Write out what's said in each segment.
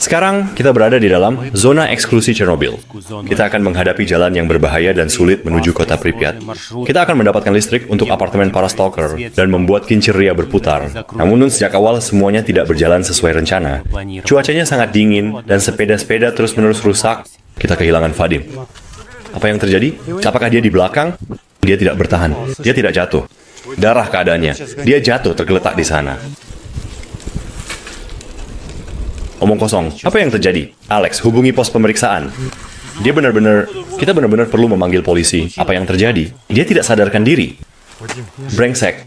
Sekarang kita berada di dalam zona eksklusi Chernobyl. Kita akan menghadapi jalan yang berbahaya dan sulit menuju kota Pripyat. Kita akan mendapatkan listrik untuk apartemen para stalker dan membuat kincir ria berputar. Namun sejak awal semuanya tidak berjalan sesuai rencana. Cuacanya sangat dingin dan sepeda-sepeda terus-menerus rusak. Kita kehilangan Vadim. Apa yang terjadi? Apakah dia di belakang? Dia tidak bertahan. Dia tidak jatuh. Darah keadaannya. Dia jatuh tergeletak di sana. Omong kosong. Apa yang terjadi? Alex, hubungi pos pemeriksaan. Kita benar-benar perlu memanggil polisi. Apa yang terjadi? Dia tidak sadarkan diri. Brengsek.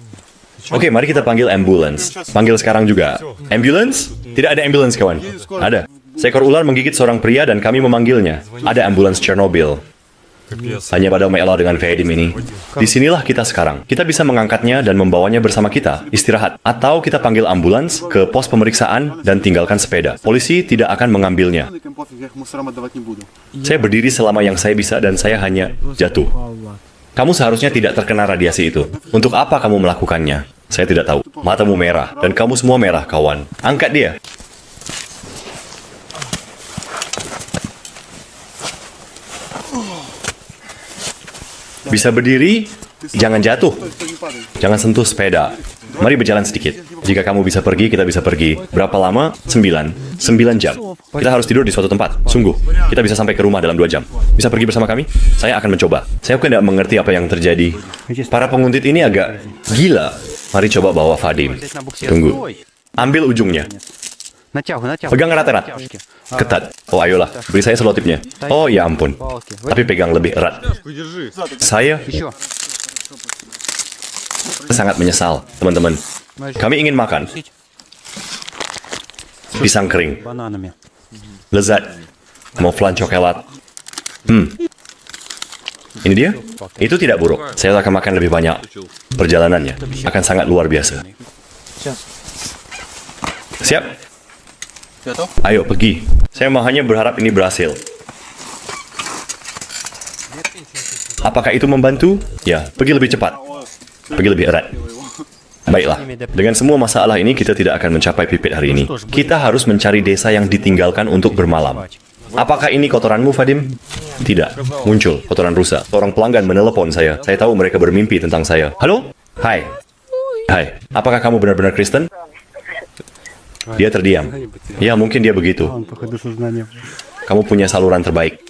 Oke, mari kita panggil ambulans. Panggil sekarang juga. Ambulans? Tidak ada ambulans, kawan. Ada. Seekor ular menggigit seorang pria dan kami memanggilnya. Ada ambulans Chernobyl. Hanya pada Mela dengan Vadim ini. Disinilah kita sekarang. Kita bisa mengangkatnya dan membawanya bersama kita, istirahat. Atau kita panggil ambulans ke pos pemeriksaan dan tinggalkan sepeda. Polisi tidak akan mengambilnya. Saya berdiri selama yang saya bisa dan saya hanya jatuh. Kamu seharusnya tidak terkena radiasi itu. Untuk apa kamu melakukannya? Saya tidak tahu. Matamu merah dan kamu semua merah, kawan. Angkat dia. Bisa berdiri, jangan jatuh. Jangan sentuh sepeda. Mari berjalan sedikit. Jika kamu bisa pergi, kita bisa pergi. Berapa lama? 9 jam. Kita harus tidur di suatu tempat. Sungguh. Kita bisa sampai ke rumah dalam 2 jam. Bisa pergi bersama kami? Saya akan mencoba. Saya tidak mengerti apa yang terjadi. Para penguntit ini agak gila. Mari coba bawa Vadim. Tunggu. Ambil ujungnya. Pegang erat-erat. Ketat. Oh, ayolah. Beri saya selotipnya. Oh, ya ampun. Tapi pegang lebih erat. Saya sangat menyesal, teman-teman. Kami ingin makan pisang kering. Lezat. Mau flan coklat. Ini dia? Itu tidak buruk. Saya akan makan lebih banyak. Perjalanannya akan sangat luar biasa. Siap? Ayo, pergi. Saya hanya berharap ini berhasil. Apakah itu membantu? Ya, pergi lebih cepat. Pergi lebih erat. Baiklah, dengan semua masalah ini kita tidak akan mencapai Pripyat hari ini. Kita harus mencari desa yang ditinggalkan untuk bermalam. Apakah ini kotoranmu, Vadim? Tidak. Muncul kotoran rusa. Seorang pelanggan menelepon saya. Saya tahu mereka bermimpi tentang saya. Halo? Hai. Hai. Apakah kamu benar-benar Kristen? Dia terdiam. Ya, mungkin dia begitu. Kamu punya saluran terbaik.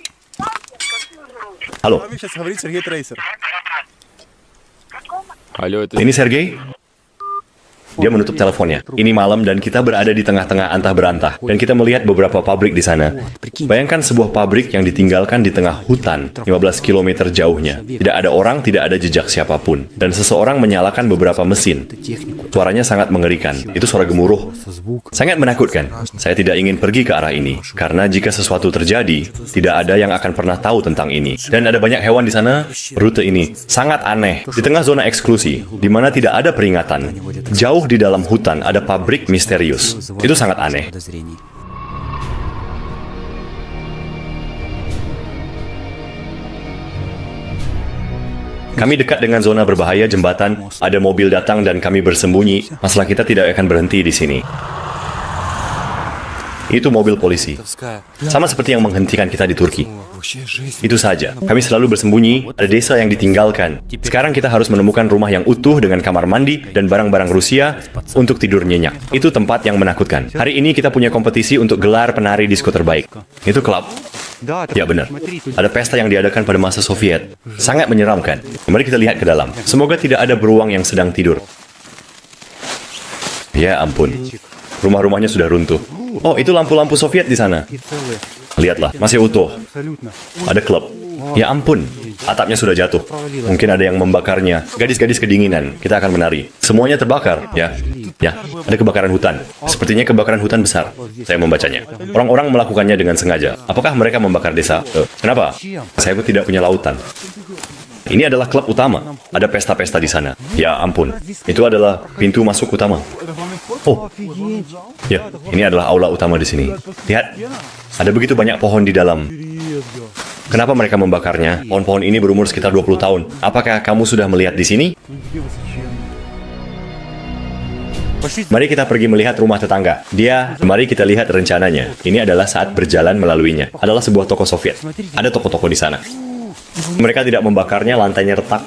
Halo. Ini Sergei? Dia menutup teleponnya. Ini malam dan kita berada di tengah-tengah antah berantah. Dan kita melihat beberapa pabrik di sana. Bayangkan sebuah pabrik yang ditinggalkan di tengah hutan, 15 km jauhnya. Tidak ada orang, tidak ada jejak siapapun. Dan seseorang menyalakan beberapa mesin. Suaranya sangat mengerikan. Itu suara gemuruh. Sangat menakutkan. Saya tidak ingin pergi ke arah ini. Karena jika sesuatu terjadi, tidak ada yang akan pernah tahu tentang ini. Dan ada banyak hewan di sana. Rute ini sangat aneh. Di tengah zona eksklusi, di mana tidak ada peringatan. Jauh di dalam hutan ada pabrik misterius. Itu sangat aneh. Kami dekat dengan zona berbahaya jembatan, ada mobil datang dan kami bersembunyi. Masalah kita tidak akan berhenti di sini. Itu mobil polisi. Sama seperti yang menghentikan kita di Turki. Itu saja. Kami selalu bersembunyi, ada desa yang ditinggalkan. Sekarang kita harus menemukan rumah yang utuh dengan kamar mandi dan barang-barang Rusia untuk tidur nyenyak. Itu tempat yang menakutkan. Hari ini kita punya kompetisi untuk gelar penari disko terbaik. Itu klub. Ya benar. Ada pesta yang diadakan pada masa Soviet. Sangat menyeramkan. Mari kita lihat ke dalam. Semoga tidak ada beruang yang sedang tidur. Ya ampun. Rumah-rumahnya sudah runtuh. Oh, itu lampu-lampu Soviet di sana. Lihatlah, masih utuh. Ada klub. Ya ampun, atapnya sudah jatuh. Mungkin ada yang membakarnya. Gadis-gadis kedinginan, kita akan menari. Semuanya terbakar, ya. Ya, ada kebakaran hutan. Sepertinya kebakaran hutan besar. Saya membacanya. Orang-orang melakukannya dengan sengaja. Apakah mereka membakar desa? Kenapa? Saya pun tidak punya lautan. Ini adalah klub utama. Ada pesta-pesta di sana. Ya ampun, itu adalah pintu masuk utama. Oh, ya, ini adalah aula utama di sini. Lihat, ada begitu banyak pohon di dalam. Kenapa mereka membakarnya? Pohon-pohon ini berumur sekitar 20 tahun. Apakah kamu sudah melihat di sini? Mari kita pergi melihat rumah tetangga. Mari kita lihat rencananya. Ini adalah saat berjalan melaluinya. Adalah sebuah toko Soviet. Ada toko-toko di sana. Mereka tidak membakarnya, lantainya retak.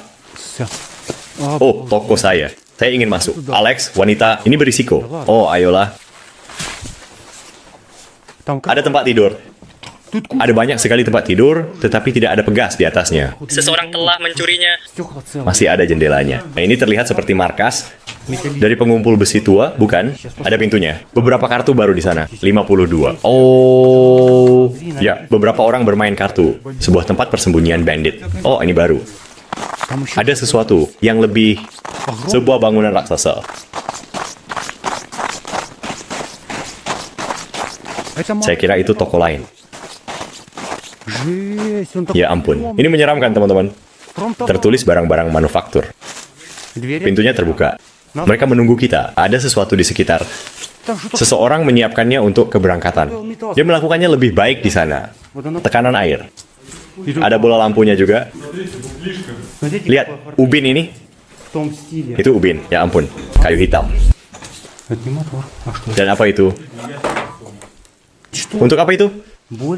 Oh, toko saya. Saya ingin masuk. Alex, wanita, ini berisiko. Oh, ayolah. Ada tempat tidur. Ada banyak sekali tempat tidur, tetapi tidak ada pegas di atasnya. Seseorang telah mencurinya. Masih ada jendelanya. Nah, ini terlihat seperti markas dari pengumpul besi tua, bukan? Ada pintunya. Beberapa kartu baru di sana. 52. Oh, ya, beberapa orang bermain kartu. Sebuah tempat persembunyian bandit. Oh, ini baru. Ada sesuatu yang lebih sebuah bangunan raksasa. Saya kira itu toko lain. Ya ampun, ini menyeramkan teman-teman. Tertulis barang-barang manufaktur. Pintunya terbuka. Mereka menunggu kita. Ada sesuatu di sekitar. Seseorang menyiapkannya untuk keberangkatan. Dia melakukannya lebih baik di sana. Tekanan air. Ada bola lampunya juga. Lihat, ubin ini. Itu ubin, ya ampun. Kayu hitam. Dan apa itu? Untuk apa itu?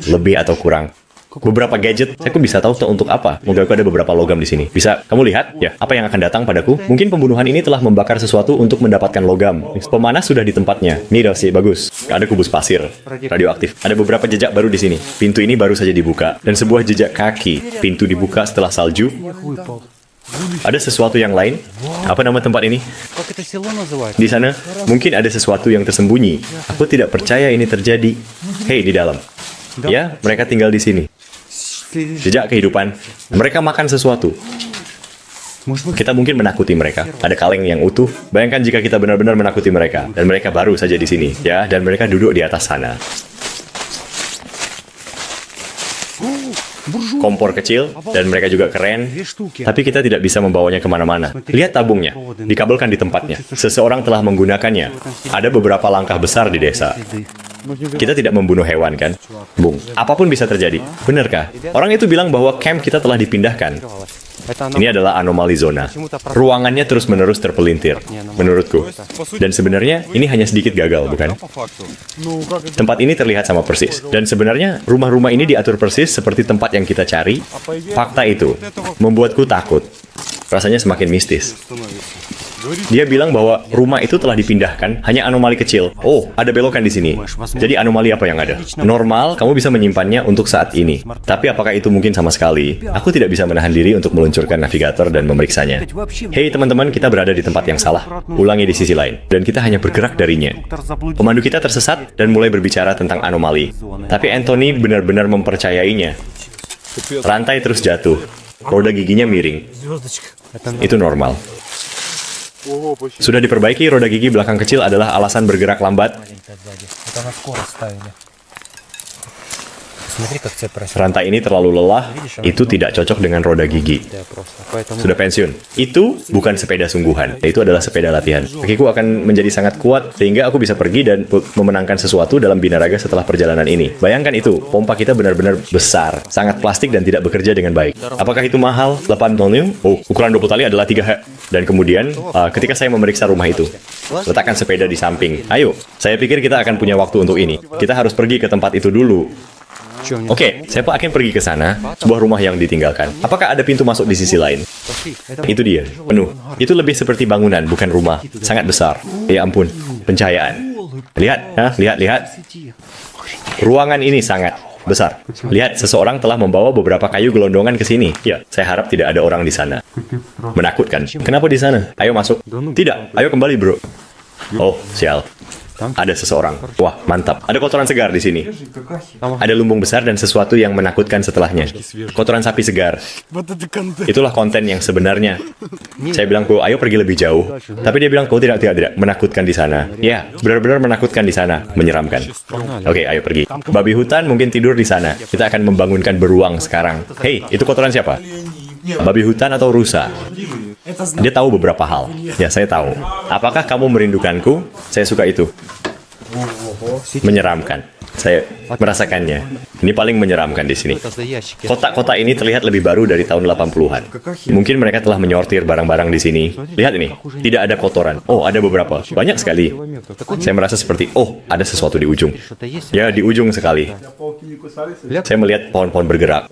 Lebih atau kurang. Beberapa gadget, saya bisa tahu untuk apa. Moga aku ada beberapa logam di sini. Bisa kamu lihat? Ya, apa yang akan datang padaku? Mungkin pembunuhan ini telah membakar sesuatu untuk mendapatkan logam. Pemanas sudah di tempatnya. Nih sih, bagus. Ada kubus pasir, radioaktif. Ada beberapa jejak baru di sini. Pintu ini baru saja dibuka. Dan sebuah jejak kaki. Pintu dibuka setelah salju. Ada sesuatu yang lain? Apa nama tempat ini? Di sana, mungkin ada sesuatu yang tersembunyi. Aku tidak percaya ini terjadi. Hei, di dalam. Ya, mereka tinggal di sini. Jejak kehidupan. Mereka makan sesuatu. Kita mungkin menakuti mereka. Ada kaleng yang utuh. Bayangkan jika kita benar-benar menakuti mereka. Dan mereka baru saja di sini. Ya, dan mereka duduk di atas sana. Kompor kecil, dan mereka juga keren, tapi kita tidak bisa membawanya kemana-mana. Lihat tabungnya, dikabelkan di tempatnya. Seseorang telah menggunakannya. Ada beberapa langkah besar di desa. Kita tidak membunuh hewan, kan? Bung, apapun bisa terjadi. Benarkah? Orang itu bilang bahwa camp kita telah dipindahkan. Ini adalah anomali zona. Ruangannya terus-menerus terpelintir, menurutku. Dan sebenarnya, ini hanya sedikit gagal, bukan? Tempat ini terlihat sama persis. Dan sebenarnya, rumah-rumah ini diatur persis seperti tempat yang kita cari. Fakta itu membuatku takut. Rasanya semakin mistis. Dia bilang bahwa rumah itu telah dipindahkan, hanya anomali kecil. Oh, ada belokan di sini. Jadi anomali apa yang ada? Normal, kamu bisa menyimpannya untuk saat ini. Tapi apakah itu mungkin sama sekali? Aku tidak bisa menahan diri untuk meluncurkan navigator dan memeriksanya. Hei teman-teman, kita berada di tempat yang salah. Ulangi di sisi lain. Dan kita hanya bergerak darinya. Pemandu kita tersesat dan mulai berbicara tentang anomali. Tapi Anthony benar-benar mempercayainya. Rantai terus jatuh. Roda giginya miring. Itu normal. Sudah diperbaiki, roda gigi belakang kecil adalah alasan bergerak lambat. Rantai ini terlalu lelah, itu tidak cocok dengan roda gigi. Sudah pensiun. Itu bukan sepeda sungguhan, itu adalah sepeda latihan. Kakiku akan menjadi sangat kuat, sehingga aku bisa pergi dan memenangkan sesuatu dalam binaraga setelah perjalanan ini. Bayangkan itu, pompa kita benar-benar besar, sangat plastik dan tidak bekerja dengan baik. Apakah itu mahal? 8 Oh, ukuran 20 tali adalah 3H. Dan kemudian, ketika saya memeriksa rumah itu, letakkan sepeda di samping. Ayo, saya pikir kita akan punya waktu untuk ini. Kita harus pergi ke tempat itu dulu. Oke, saya akan pergi ke sana, sebuah rumah yang ditinggalkan. Apakah ada pintu masuk di sisi lain? Itu dia, penuh. Itu lebih seperti bangunan, bukan rumah. Sangat besar. Ya ampun, pencahayaan. Lihat. Ruangan ini sangat besar. Lihat, seseorang telah membawa beberapa kayu gelondongan ke sini. Ya, saya harap tidak ada orang di sana. Menakutkan. Kenapa di sana? Ayo masuk. Tidak, ayo kembali, bro. Oh, sial. Ada seseorang. Wah, mantap. Ada kotoran segar di sini. Ada lumbung besar dan sesuatu yang menakutkan setelahnya. Kotoran sapi segar. Itulah konten yang sebenarnya. Saya bilang, kau ayo pergi lebih jauh. Tapi dia bilang, kau tidak. Menakutkan di sana. Ya, benar-benar menakutkan di sana. Menyeramkan. Oke, ayo pergi. Babi hutan mungkin tidur di sana. Kita akan membangunkan beruang sekarang. Hei, itu kotoran siapa? Babi hutan atau rusa? Dia tahu beberapa hal. Ya, saya tahu. Apakah kamu merindukanku? Saya suka itu. Menyeramkan. Saya merasakannya. Ini paling menyeramkan di sini. Это за ящики. Kotak-kotak ini terlihat lebih baru dari tahun 80-an. Mungkin mereka telah menyortir barang-barang di sini. Lihat ini, tidak ada kotoran. Oh, ada beberapa. Banyak sekali. Saya merasa seperti, oh, ada sesuatu di ujung. Что-то есть? Ya, di ujung sekali. Saya melihat pohon-pohon bergerak.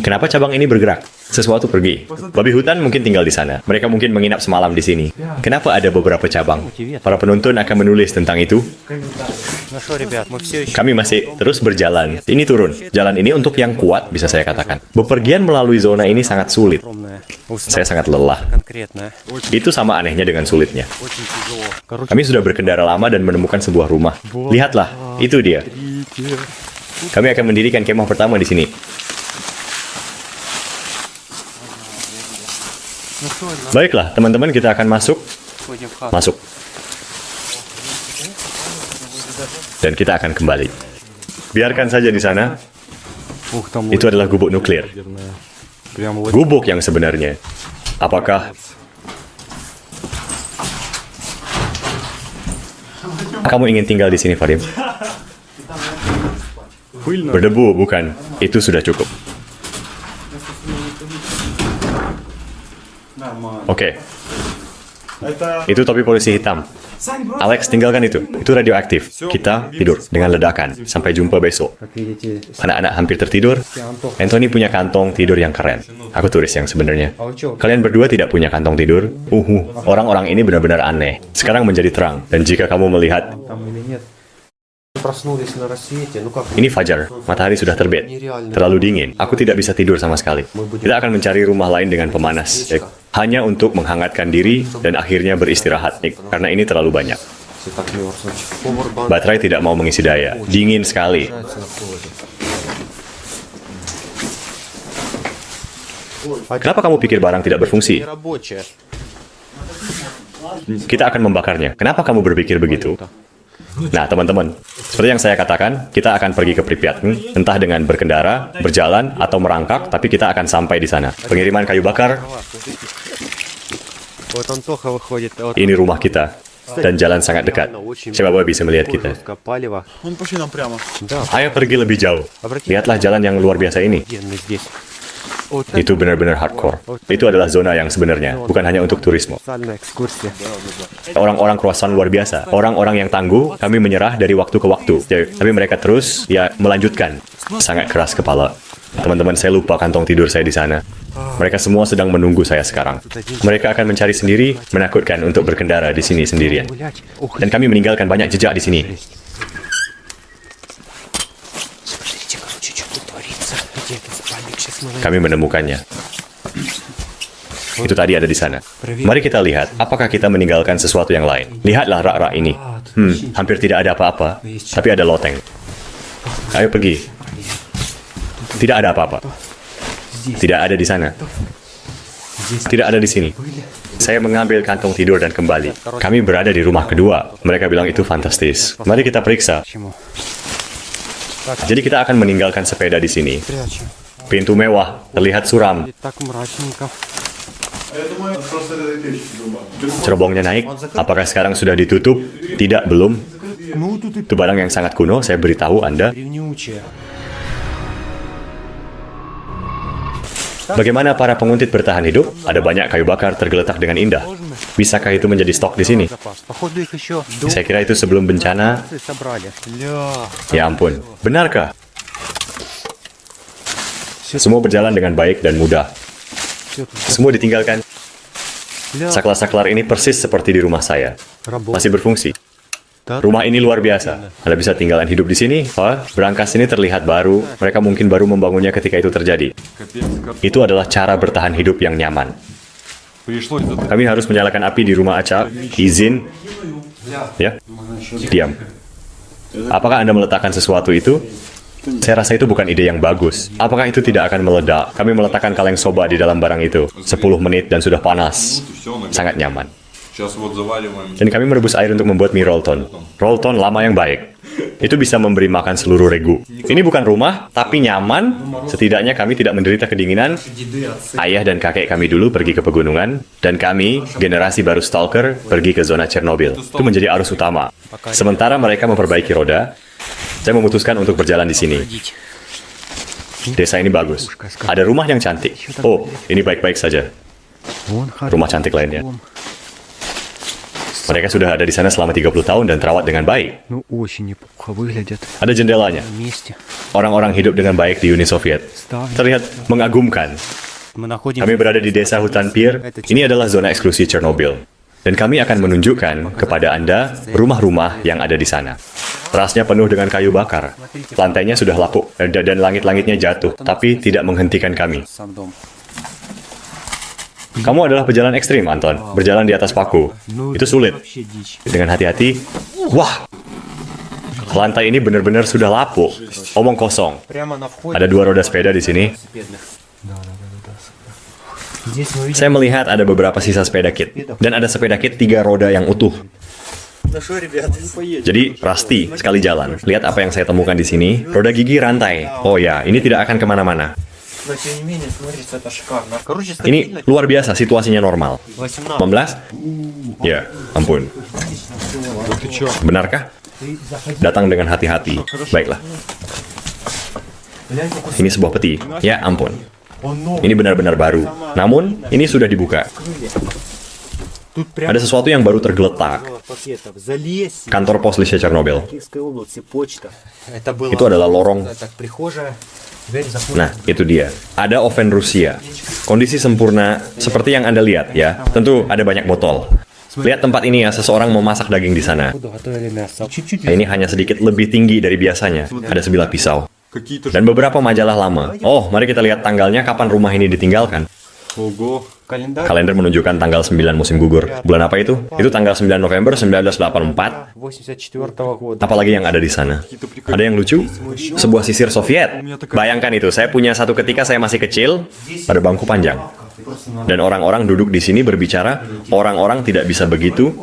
Kenapa cabang ini bergerak? Sesuatu pergi. Babi hutan mungkin tinggal di sana. Mereka mungkin menginap semalam di sini. Kenapa ada beberapa cabang? Para penonton akan menulis tentang itu. Ну что, ребят, мы все еще... Kami masih terus berjalan. Ini turun. Jalan ini untuk yang kuat, bisa saya katakan. Bepergian melalui zona ini sangat sulit. Огромная, Saya sangat lelah. конкретная, Itu sama anehnya dengan sulitnya. очень тяжело. Короче, Kami sudah berkendara lama dan menemukan sebuah rumah. Lihatlah, itu dia. Kami akan mendirikan kemah pertama di sini. Baiklah, teman-teman, kita akan masuk. ходим в хату. Masuk. Dan kita akan kembali. Biarkan saja di sana. Ух, там Itu adalah gubuk nuklir. ядерная. Прям вот Gubuk yang sebenarnya. Apakah kamu ingin tinggal di sini, Farim? пыльно. Berdebu, bukan. Itu sudah cukup. Oke, itu topi polisi hitam. Alex, tinggalkan itu. Itu radioaktif. Kita tidur dengan ledakan. Sampai jumpa besok. Как видите, Anak-anak hampir tertidur. Anthony punya kantong tidur yang keren. Aku turis yang sebenarnya. Kalian berdua tidak punya kantong tidur? Orang-orang ini benar-benar aneh. Sekarang menjadi terang. Dan jika kamu melihat, там или нет. Проснулись на рассвете, ну как? ini fajar. Matahari sudah terbit. Terlalu dingin. Aku tidak bisa tidur sama sekali. Kita akan mencari rumah lain dengan pemanas. Hanya untuk menghangatkan diri dan akhirnya beristirahat. Karena ini terlalu banyak. Все так мерзнуть. Повар бан Baterai tidak mau mengisi daya. Dingin sekali. на холоде. Kenapa kamu pikir barang tidak berfungsi? Нерабочая. Kita akan membakarnya. Kenapa kamu berpikir begitu? Nah, teman-teman, seperti yang saya katakan, kita akan pergi ke Pripyat, entah dengan berkendara, berjalan, atau merangkak, tapi kita akan sampai di sana. Pengiriman kayu bakar, Вот Антоха выходит. Вот ini rumah kita, dan jalan sangat dekat. Siapa bisa melihat kita? жесткое палево. Он пошли нам прямо. Да, Ayo pergi lebih jauh. Lihatlah jalan yang luar biasa ini. офигенно здесь. Вот Itu benar-benar hardcore. Itu adalah zona yang sebenarnya, bukan hanya untuk turisme. социальная экскурсия. Orang-orang croissant luar biasa. Orang-orang yang tangguh, kami menyerah dari waktu ke waktu. Tapi mereka terus, melanjutkan. Sangat keras kepala. Teman-teman, saya lupa kantong tidur saya di sana. Mereka semua sedang menunggu saya sekarang. Mereka akan mencari sendiri, menakutkan untuk berkendara di sini sendirian. Гулять. Ух, Dan kami meninggalkan banyak jejak di sini. смотрите, короче, что тут творится. Где этот спальник? Сейчас мы Kami menemukannya. Itu tadi ada di sana. Mari kita lihat, apakah kita meninggalkan sesuatu yang lain. Lihatlah rak-rak ini. Hampir tidak ada apa-apa, tapi ada loteng. Ayo pergi. Tidak ada apa-apa. Tidak ada di sana. Tidak ada di sini. Saya mengambil kantong tidur dan kembali. Kami berada di rumah kedua. Mereka bilang itu fantastis. Mari kita periksa. почему? Jadi kita akan meninggalkan sepeda di sini. Прячем. Pintu mewah, terlihat suram. И так мрачненько. Я думаю, это просто этой печки труба. Cerobongnya naik. Apakah sekarang sudah ditutup? Tidak, belum. Itu barang yang sangat kuno, saya beritahu Anda. Древнючая. Bagaimana para penguntit bertahan hidup? Ada banyak kayu bakar tergeletak dengan indah. Bisakah itu menjadi stok di sini? Запас. Походу их еще Saya kira itu sebelum bencana. собрали. Ля. Ya ampun, benarkah? Semua berjalan dengan baik dan mudah. Все тут Semua ditinggalkan. ля. Saklar-saklar ini persis seperti di rumah saya. Работа. Masih berfungsi. Да. Rumah ini luar biasa. Anda bisa tinggalan hidup di sini. Berangkas ini terlihat baru. Mereka mungkin baru membangunnya ketika itu terjadi. Itu adalah cara bertahan hidup yang nyaman. Пришлось за Kami harus menyalakan api di rumah Aca. Izin. Ya, diam. Apakah Anda meletakkan sesuatu itu? Saya rasa itu bukan ide yang bagus. Apakah itu tidak akan meledak? Kami meletakkan kaleng soba di dalam barang itu. 10 menit dan sudah panas. Sangat nyaman. Сейчас вот заваливаем. Dan kami merebus air untuk membuat mie Rolton. Rolton lama yang baik. Itu bisa memberi makan seluruh regu. Ini bukan rumah, tapi nyaman. Setidaknya kami tidak menderita kedinginan. Ayah dan kakek kami dulu pergi ke pegunungan. Dan kami, generasi baru stalker, pergi ke zona Chernobyl. Itu menjadi arus utama. Sementara mereka memperbaiki roda, Saya memutuskan untuk berjalan di sini. Ходить. Desa ini bagus. Ada rumah yang cantik. Oh, ini baik-baik saja. Вон Rumah cantik lainnya. дом. Mereka sudah ada di sana selama 30 tahun dan terawat dengan baik. Ну, очень неплохо выглядят Ada jendelanya. вместе. Orang-orang hidup dengan baik di Uni Soviet. Terlihat mengagumkan. Мы находимся... Kami berada di desa hutan Pir. Ini adalah zona eksklusi Chernobyl. Dan kami akan menunjukkan kepada Anda rumah-rumah yang ada di sana. Terasnya penuh dengan kayu bakar. Lantainya sudah lapuk dan langit-langitnya jatuh, tapi tidak menghentikan kami. Сам дом. Kamu adalah pejalan ekstrim, Anton. Berjalan di atas paku. Itu sulit. Вообще дичь. Dengan hati-hati, wah! Lantai ini benar-benar sudah lapuk. Omong kosong. Прямо на входе. Ada 2 roda sepeda di sini. велосипедных. Здесь мы видим... Saya melihat ada beberapa sisa sepeda kit. Dan ada sepeda kit 3 roda yang utuh. Jadi, Rusty, sekali jalan. Lihat apa yang saya temukan di sini. Roda gigi rantai. Oh ya, ini tidak akan kemana-mana. Но тем не менее, смотрится это шикарно. Короче, Ini luar biasa, situasinya normal. 18. 18? Ya, ampun. Benarkah? Datang dengan hati-hati. Baiklah. Ini sebuah peti. Ya, ampun. Ini benar-benar baru. Namun, ini sudah dibuka. Тут прямо Ada sesuatu yang baru tergeletak. пакетов. Залезь. Kantor pos Lisya Chernobyl. Киевской области, почта. Это было... Itu adalah lorong. Так, прихожая. Дверь заходит. Nah, itu dia. Ada oven Rusia. Kondisi sempurna seperti yang Anda lihat ya. Tentu ada banyak botol. Lihat tempat ini ya, seseorang memasak daging di sana. Готовили мясо. Чуть-чуть. Ini hanya sedikit lebih tinggi dari biasanya. Ada sebilah pisau. Какие-то... Dan beberapa majalah lama. Oh, mari kita lihat tanggalnya kapan rumah ini ditinggalkan. Ого. Календарь. Kalender menunjukkan tanggal 9 musim gugur. Bulan apa itu? Itu tanggal 9 November 1984. 84-го года. Apalagi yang ada di sana? Ada yang lucu? Sebuah sisir Soviet. Bayangkan itu, saya punya satu ketika saya masih kecil, pada bangku panjang. Dan orang-orang duduk di sini berbicara, orang-orang tidak bisa begitu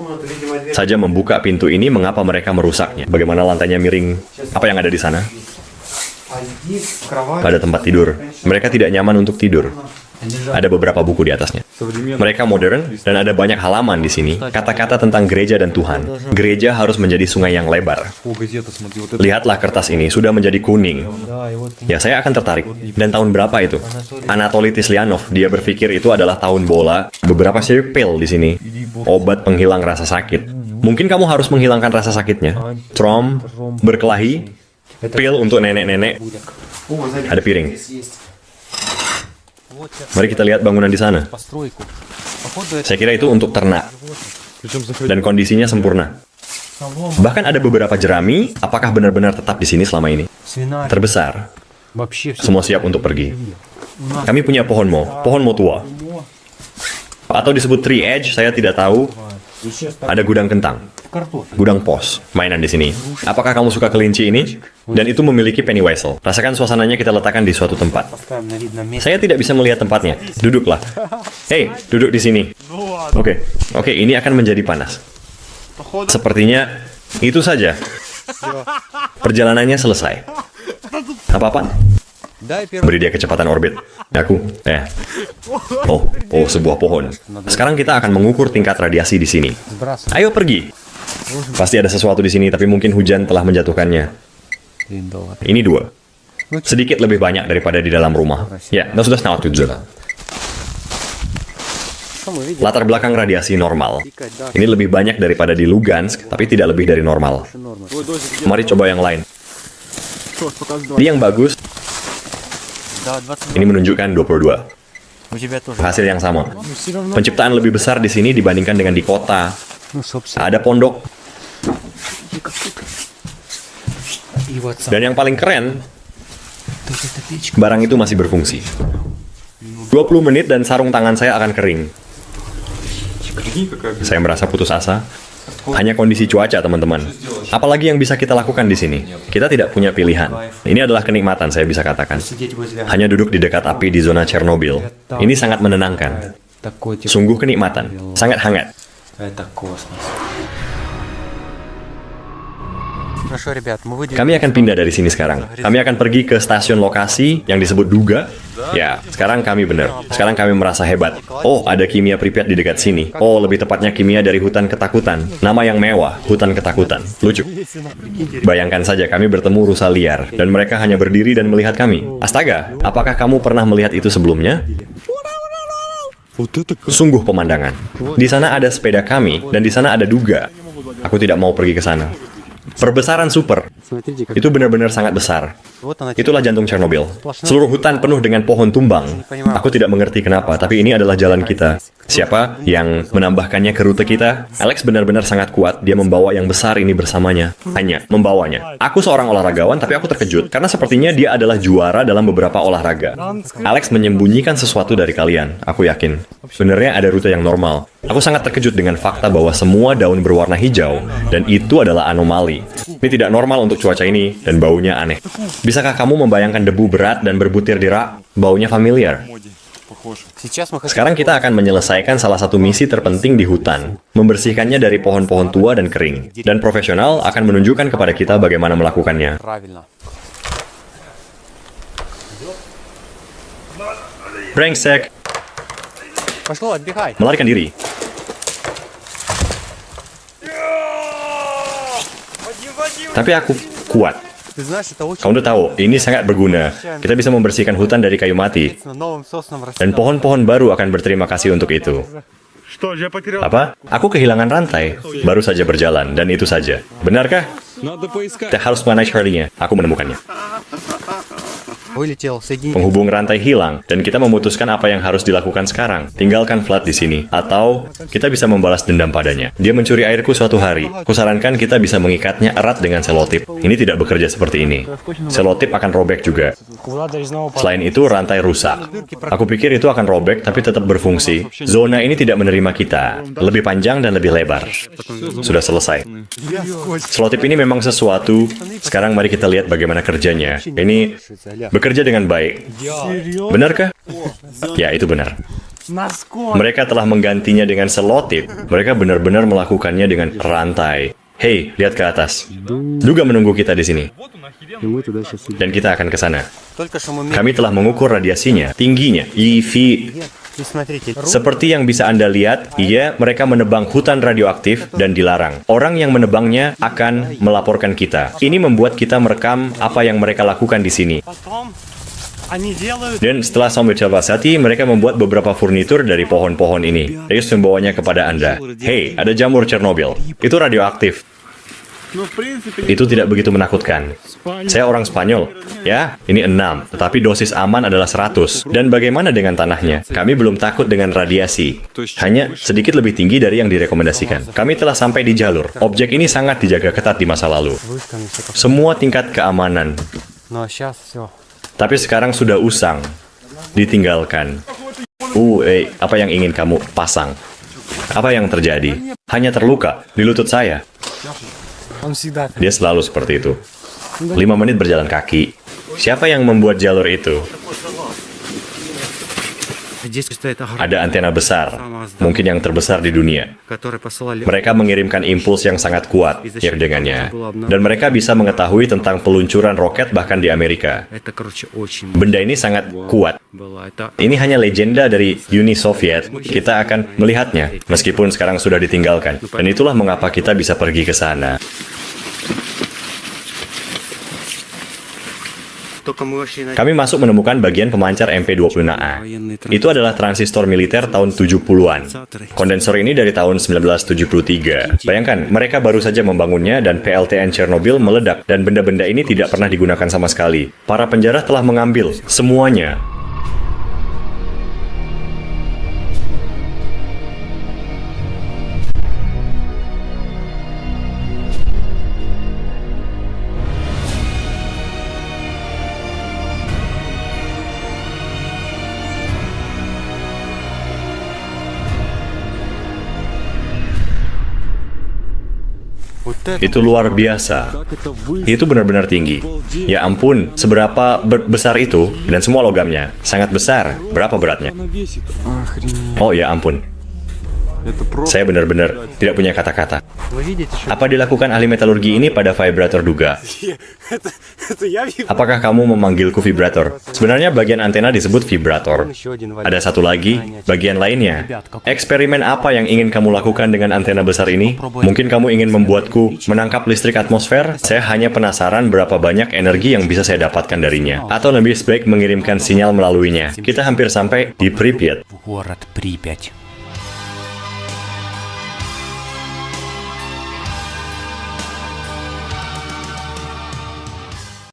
saja membuka pintu ini, mengapa mereka merusaknya? Bagaimana lantainya miring? Apa yang ada di sana? А здесь кровать. Pada tempat tidur. Mereka tidak nyaman untuk tidur. Ada beberapa buku di atasnya. Mereka modern dan ada banyak halaman di sini. Kata-kata tentang gereja dan Tuhan. Gereja harus menjadi sungai yang lebar. О, газета, смотри, вот это. Lihatlah kertas ini, sudah menjadi kuning. Да, и вот Ya, saya akan tertarik. Dan tahun berapa itu? Anatoly Tislianov, dia berpikir itu adalah tahun bola. Beberapa syrup pil di sini. Obat penghilang rasa sakit. Mungkin kamu harus menghilangkan rasa sakitnya. Trom, berkelahi, pil untuk nenek-nenek. Ada piring. вот я Mari kita lihat bangunan di sana. постройку. Походу, это Saya kira itu untuk ternak. Причем заходи. Dan kondisinya sempurna. солома, Bahkan ada beberapa jerami. Apakah benar-benar tetap di sini selama ini? свинарь. Terbesar. Вообще все. Semua siap untuk pergi. Kami punya pohon mo tua. Atau disebut tree edge, saya tidak tahu. Еще Ada gudang kentang, картофель. gudang pos, mainan di sini. Apakah kamu suka kelinci ini? Dan itu memiliki penny whistle. Rasakan suasananya kita letakkan di suatu tempat. Поставим на видном месте. Saya tidak bisa melihat tempatnya. Duduklah. Hei, duduk di sini. Oke, ini akan menjadi panas. Sepertinya itu saja. Perjalanannya selesai. Apa-apa? Дай первый. Beri dia kecepatan orbit. Aku. Oh, sebuah pohon. Sekarang kita akan mengukur tingkat radiasi di sini. Сбрасывай. Ayo pergi. Pasti ada sesuatu di sini, tapi mungkin hujan telah menjatuhkannya. $1. Ini 2. Sedikit lebih banyak daripada di dalam rumah. Ya, das sudah sangat tujuh. Что мы видим? Latar belakang radiasi normal. Ini lebih banyak daripada di Lugansk, tapi tidak lebih dari normal. Норма. Mari coba yang lain. Ini yang bagus, Да, 20. ini menunjukkan 22. У тебя тоже. Hasil yang sama. Penciptaan lebih besar di sini dibandingkan dengan di kota. Ну, собственно. Ada pondok. И вот сам. Dan yang paling keren, Тут эта печка. barang itu masih berfungsi. 20 menit dan sarung tangan saya akan kering. Прикинь, какая... Saya merasa putus asa. Hanya kondisi cuaca, teman-teman. Apalagi yang bisa kita lakukan di sini? Kita tidak punya pilihan. Ini adalah kenikmatan, saya bisa katakan. Сидеть возле. Hanya duduk di dekat api di zona Chernobyl. Ini sangat menenangkan. Такой типа. Sungguh kenikmatan. Sangat hangat. Это космос. Хорошо, ребят, мы выйдем. Kami akan pindah dari sini sekarang. Kami akan pergi ke stasiun lokasi yang disebut Duga. Ya, sekarang kami benar. Sekarang kami merasa hebat. Oh, ada kimia Pripyat di dekat sini. Oh, lebih tepatnya kimia dari hutan ketakutan. Nama yang mewah, hutan ketakutan. Lucu. Bayangkan saja kami bertemu rusa liar, dan mereka hanya berdiri dan melihat kami. Astaga, apakah kamu pernah melihat itu sebelumnya? Sungguh pemandangan. Di sana ada sepeda kami, dan di sana ada duga. Aku tidak mau pergi ke sana. Perbesaran super. Смотрите, как Itu benar-benar sangat besar. вот она. Itulah jantung Chernobyl. Seluruh hutan penuh dengan pohon tumbang. Aku tidak mengerti kenapa, tapi ini adalah jalan kita. Siapa yang menambahkannya ke rute kita? Alex benar-benar sangat kuat. Dia membawa yang besar ini bersamanya. Hanya membawanya. Aku seorang olahragawan, tapi aku terkejut. Karena sepertinya dia adalah juara dalam beberapa olahraga. Alex menyembunyikan sesuatu dari kalian. Aku yakin. Sebenarnya ada rute yang normal. Aku sangat terkejut dengan fakta bahwa semua daun berwarna hijau. Dan itu adalah anomali. Ini tidak normal untuk cuaca ini. Dan baunya aneh. Bisakah kamu membayangkan debu berat dan berbutir di rak? Baunya familiar. Сейчас мы хотим... Sekarang kita akan menyelesaikan salah satu misi terpenting di hutan. Membersihkannya dari pohon-pohon tua dan kering. Dan profesional akan menunjukkan kepada kita bagaimana melakukannya. Правильно. Brengsek, Пошло, отбегай. melarikan diri. Tapi aku kuat. Ты знаешь, это очень... Kamu tuh tahu, ini sangat berguna. Kita bisa membersihkan hutan dari kayu mati. Новым соснам Dan pohon-pohon baru akan berterima kasih untuk itu. Apa? Aku kehilangan rantai. Baru saja berjalan, dan itu saja. Benarkah? Надо поискать. Kita harus mana Charlie-nya. Aku menemukannya. вылетел, соединил. Penghubung rantai hilang, dan kita memutuskan apa yang harus dilakukan sekarang. Tinggalkan Vlad di sini. Atau, kita bisa membalas dendam padanya. Dia mencuri airku suatu hari. Kusarankan kita bisa mengikatnya erat dengan selotip. Ini tidak bekerja seperti ini. Selotip akan robek juga. Selain itu, rantai rusak. Aku pikir itu akan robek, tapi tetap berfungsi. Zona ini tidak menerima kita. Lebih panjang dan lebih lebar. Sudah selesai. Selotip ini memang sesuatu. Sekarang mari kita lihat bagaimana kerjanya. Ini bekerja dengan baik. Benarkah? Ya, itu benar. Mereka telah menggantinya dengan selotip. Mereka benar-benar melakukannya dengan rantai. Hei, lihat ke atas. Duga menunggu kita di sini. И мы туда сейчас идем. Dan kita akan ke sana. Только что мы... Kami telah mengukur radiasinya, tingginya, EV. И смотрите, Seperti yang bisa Anda lihat, mereka menebang hutan radioaktif dan dilarang. Orang yang menebangnya akan melaporkan kita. Ini membuat kita merekam apa yang mereka lakukan di sini. потом они делают... Dan setelah sampai Chavasati, mereka membuat beberapa furnitur dari pohon-pohon ini. Rius membawanya kepada Anda. Hei, ada jamur Chernobyl. Itu radioaktif. Ну, в принципе, Itu tidak begitu menakutkan. Saya orang Spanyol. Ya, ini 6, tetapi dosis aman adalah 100. Dan bagaimana dengan tanahnya? Kami belum takut dengan radiasi. Hanya sedikit lebih tinggi dari yang direkomendasikan. Kami telah sampai di jalur. Objek ini sangat dijaga ketat di masa lalu. Вышками всё как... Semua tingkat keamanan. Ну, а сейчас все. Tapi sekarang sudah usang. Ditinggalkan. Apa yang ingin kamu pasang? Apa yang terjadi? Hanya terluka di lutut saya. Он всегда... Dia selalu seperti itu. 5 menit berjalan kaki. Siapa yang membuat jalur itu? Здесь стоит огромный, Ada antena besar, mungkin yang terbesar di dunia. который посылали... Mereka mengirimkan impuls yang sangat kuat dengannya. Dan mereka bisa mengetahui tentang peluncuran roket bahkan di Amerika. Это, короче, очень Benda ini sangat kuat. было. Это... Ini hanya legenda dari Uni Soviet. Kita akan melihatnya, meskipun sekarang sudah ditinggalkan. Dan itulah mengapa kita bisa pergi ke sana. Только мы вошли на... Kami masuk menemukan bagian pemancar MP26A. Itu adalah transistor militer tahun 70-an. Kondensor ini dari tahun 1973. Bayangkan, mereka baru saja membangunnya dan PLTN Chernobyl meledak dan benda-benda ini tidak pernah digunakan sama sekali. Para penjara telah mengambil semuanya. Вот это... Itu luar biasa. Itu benar-benar tinggi. Ya ampun, seberapa besar itu? Dan semua logamnya. Sangat besar. Berapa beratnya? она весит. Oh ya ampun. Saya benar-benar tidak punya kata-kata. Вы видите, что Apa dilakukan ahli metalurgi ini pada vibrator Duga? это я вижу. Apakah kamu memanggilku vibrator? Sebenarnya bagian antena disebut vibrator. еще один Ada satu lagi, bagian lainnya. Eksperimen apa yang ingin kamu lakukan dengan antena besar ini? Mungkin kamu ingin membuatku menangkap listrik atmosfer? Saya hanya penasaran berapa banyak energi yang bisa saya dapatkan darinya. Atau lebih baik mengirimkan sinyal melaluinya. Kita hampir sampai di Pripyat. город Припять.